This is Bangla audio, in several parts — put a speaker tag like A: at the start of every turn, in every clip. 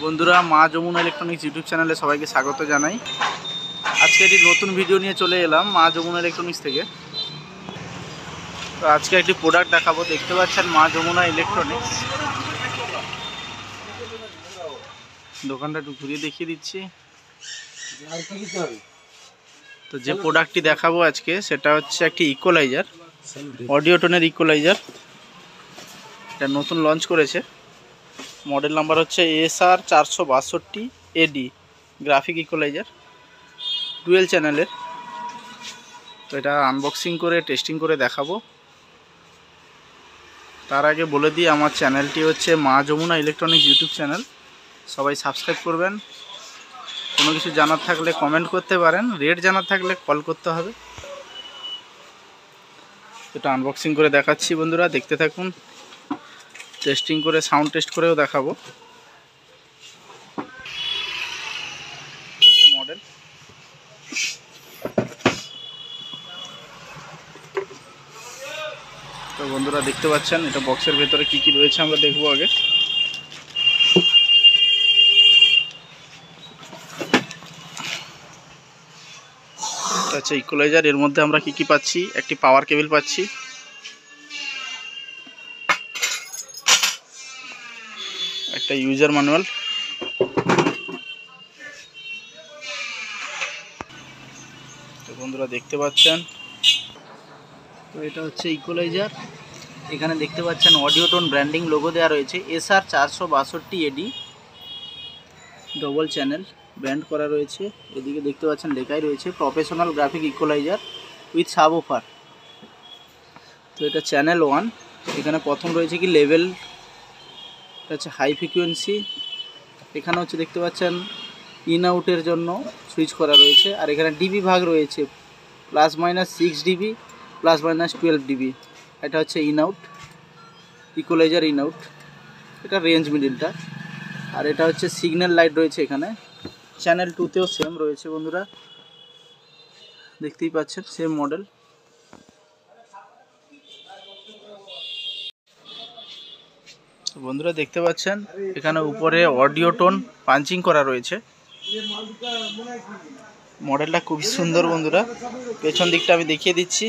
A: বন্ধুরা, মা যমুনা ইলেকট্রনিক্স ইউটিউব চ্যানেলে সবাইকে স্বাগত জানাই। আজকে একটি নতুন ভিডিও নিয়ে চলে এলাম মা যমুনা ইলেকট্রনিক্স থেকে। তো আজকে একটি প্রোডাক্ট দেখাবো। দেখতে পাচ্ছেন মা যমুনা ইলেকট্রনিক্স। দোকানটা একটু ঘুরিয়ে দেখিয়ে দিচ্ছি। তো যে প্রোডাক্টটি দেখাবো আজকে সেটা হচ্ছে একটি ইকুয়ালাইজার, অডিও টোনের ইকুয়ালাইজার। এটা নতুন লঞ্চ করেছে। মডেল নাম্বার হচ্ছে SR 462 AD, graphic equaliser, dual চ্যানেলের। তো এটা আনবক্সিং করে টেস্টিং করে দেখাবো। তার আগে বলে দিই, আমার চ্যানেলটি হচ্ছে মা যমুনা ইলেকট্রনিক্স ইউটিউব চ্যানেল। সবাই সাবস্ক্রাইব করবেন। কোনো কিছু জানার থাকলে কমেন্ট করতে পারেন, রেট জানার থাকলে কল করতে হবে। এটা আনবক্সিং করে দেখাচ্ছি বন্ধুরা, দেখতে থাকুন। টেস্টিং করে সাউন্ড টেস্ট করেও দেখাবো। মডেল তো বন্ধুরা দেখতে পাচ্ছেন, এটা বক্সের ভেতরে কি কি রয়েছে আমরা দেখবো আগে। এটা হচ্ছে ইকুয়ালাইজার। এর মধ্যে আমরা কি কি পাচ্ছি? একটি পাওয়ার কেবল পাচ্ছি, একটা ইউজার ম্যানুয়াল, তো বন্ধুরা দেখতে পাচ্ছেন। তো এটা হচ্ছে ইকুয়ালাইজার। এখানে দেখতে পাচ্ছেন অডিও টোন ব্র্যান্ডিং লোগো দেওয়া রয়েছে। SR 462 AD, double channel brand করা রয়েছে। এদিকে দেখতে পাচ্ছেন লেখাই রয়েছে professional graphic equaliser with sub woofer. তো এটা চ্যানেল 1। এখানে প্রথম রয়েছে কি লেভেল, এটা হচ্ছে হাই ফ্রিকোয়েন্সি। এখানে হচ্ছে দেখতে পাচ্ছেন ইন আউটের জন্য সুইচ করা রয়েছে। আর এখানে ডিবি ভাগ রয়েছে, +- 6 dB, +- 12 dB। এটা হচ্ছে in out, equaliser in out. এটা রেঞ্জ মিডিলটা। আর এটা হচ্ছে সিগন্যাল লাইট রয়েছে এখানে। চ্যানেল 2তেও সেম রয়েছে বন্ধুরা, দেখতেই পাচ্ছেন সেম মডেল। বন্ধুরা দেখতে পাচ্ছেন এখানে উপরে অডিও টোন পাঞ্চিং করা রয়েছে। মডেলটা খুবই সুন্দর বন্ধুরা। পেছন দিকটা আমি দেখিয়ে দিচ্ছি।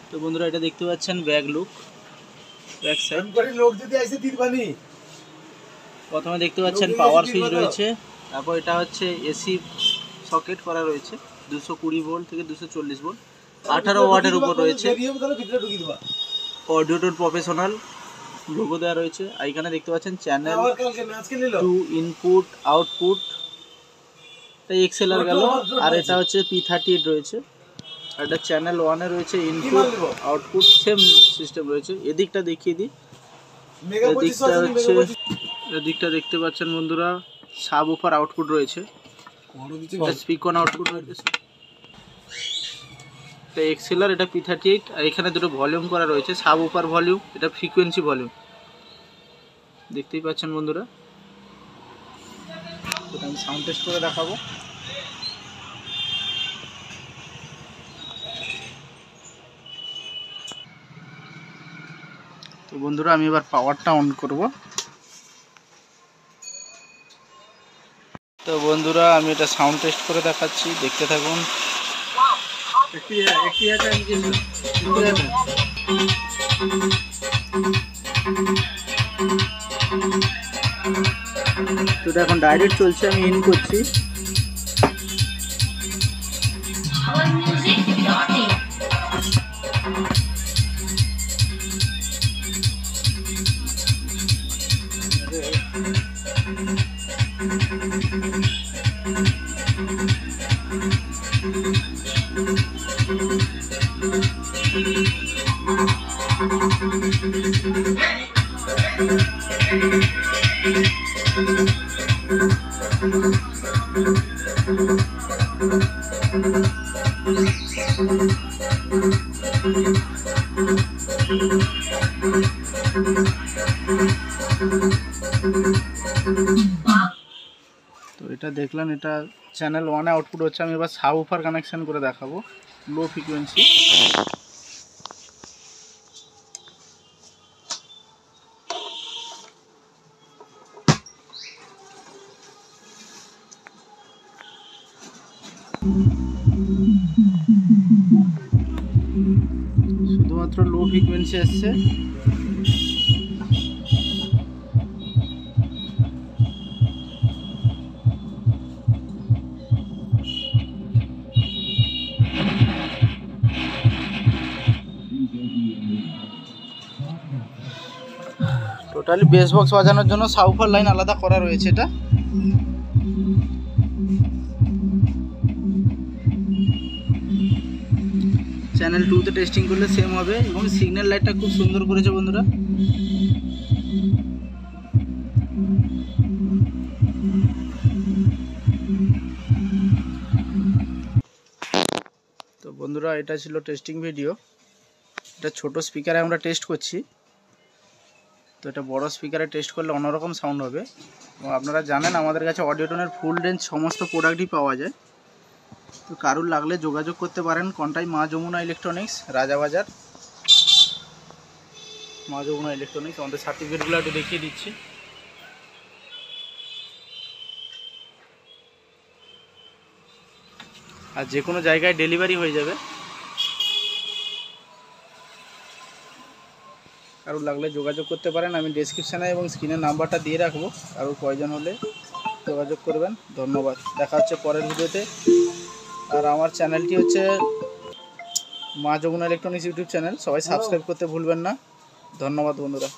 A: তো বন্ধুরা এটা দেখতে পাচ্ছেন ব্যাক লুক, ব্যাক সাইড। প্রথমে দেখতে পাচ্ছেন পাওয়ার সুইচ রয়েছে। তারপর এটা হচ্ছে এসি সকেট করা রয়েছে, 220 ভোল্ট থেকে 240 ভোল্ট, 18 ওয়াটের উপর রয়েছে। অডিও টোন প্রফেশনাল লোগো দেওয়া রয়েছে। আর এখানে দেখতে পাচ্ছেন চ্যানেল 2 ইনপুট আউটপুট, তাই এক্সএলআর গেল। আর এটা হচ্ছে P38 রয়েছে। আর এটা চ্যানেল 1 এ রয়েছে ইনপুট আউটপুট, সেম সিস্টেম রয়েছে। এদিকটা দেখিয়ে দিই। এদিকটা দেখতে পাচ্ছেন বন্ধুরা, সাব অফার আউটপুট রয়েছে, স্পিকন আউটপুট রয়েছে। এটা এক্সএলআর, এটা P38। আর এখানে দুটো ভলিউম করা রয়েছে, সাব অফার ভলিউম, এটা ফ্রিকোয়েন্সি ভলিউম, দেখতেই পাচ্ছেন বন্ধুরা। এটা আমি সাউন্ড টেস্ট করে দেখাবো। তো বন্ধুরা আমি এবার পাওয়ারটা অন করব। তো বন্ধুরা আমি এটা সাউন্ড টেস্ট করে দেখাচ্ছি, দেখতে থাকুন। তো এটা এখন ডাইরেক্ট চলছে, আমি ইন করছি। তো এটা দেখলেন, এটা চ্যানেল 1 এ আউটপুট হচ্ছে। আমি এবার সাব অফার কানেকশন করে দেখাবো, লো ফ্রিকোয়েন্সি। শুধুমাত্র লো ফ্রিকোয়েন্সি আসছে। টোটালি বেস বক্স বাজানোর জন্য সাবউফার লাইন আলাদা করা রয়েছে। এটা চ্যানেল 2 তে টেস্টিং করলে সেম হবে এবং সিগন্যাল লাইটটা খুব সুন্দর করেছে বন্ধুরা। তো বন্ধুরা এটা ছিল টেস্টিং ভিডিও। এটা ছোট স্পিকারে আমরা টেস্ট করছি, তো এটা বড় স্পিকারে টেস্ট করলে অন্যরকম সাউন্ড হবে। এবং আপনারা জানেন আমাদের কাছে অডিওটনের ফুল রেঞ্জ সমস্ত প্রোডাক্টই পাওয়া যায়। তো কারুর লাগলে যোগাযোগ করতে পারেন কন্টাই মা যমুনা ইলেকট্রনিক্স, রাজাবাজার। মা যমুনা ইলেকট্রনিক্স। আমাদের সার্টিফিকেটগুলো একটু দেখিয়ে দিচ্ছি। আর যে কোনো জায়গায় ডেলিভারি হয়ে যাবে। কারোর লাগলে যোগাযোগ করতে পারেন। আমি ডেসক্রিপশানে এবং স্ক্রিনের নাম্বারটা দিয়ে রাখবো, কারোর প্রয়োজন হলে যোগাযোগ করবেন। ধন্যবাদ। দেখা হচ্ছে পরের ভিডিওতে। আর আমার চ্যানেলটি হচ্ছে মা যমুনা ইলেকট্রনিক্স ইউটিউব চ্যানেল, সবাই সাবস্ক্রাইব করতে ভুলবেন না। ধন্যবাদ বন্ধুরা।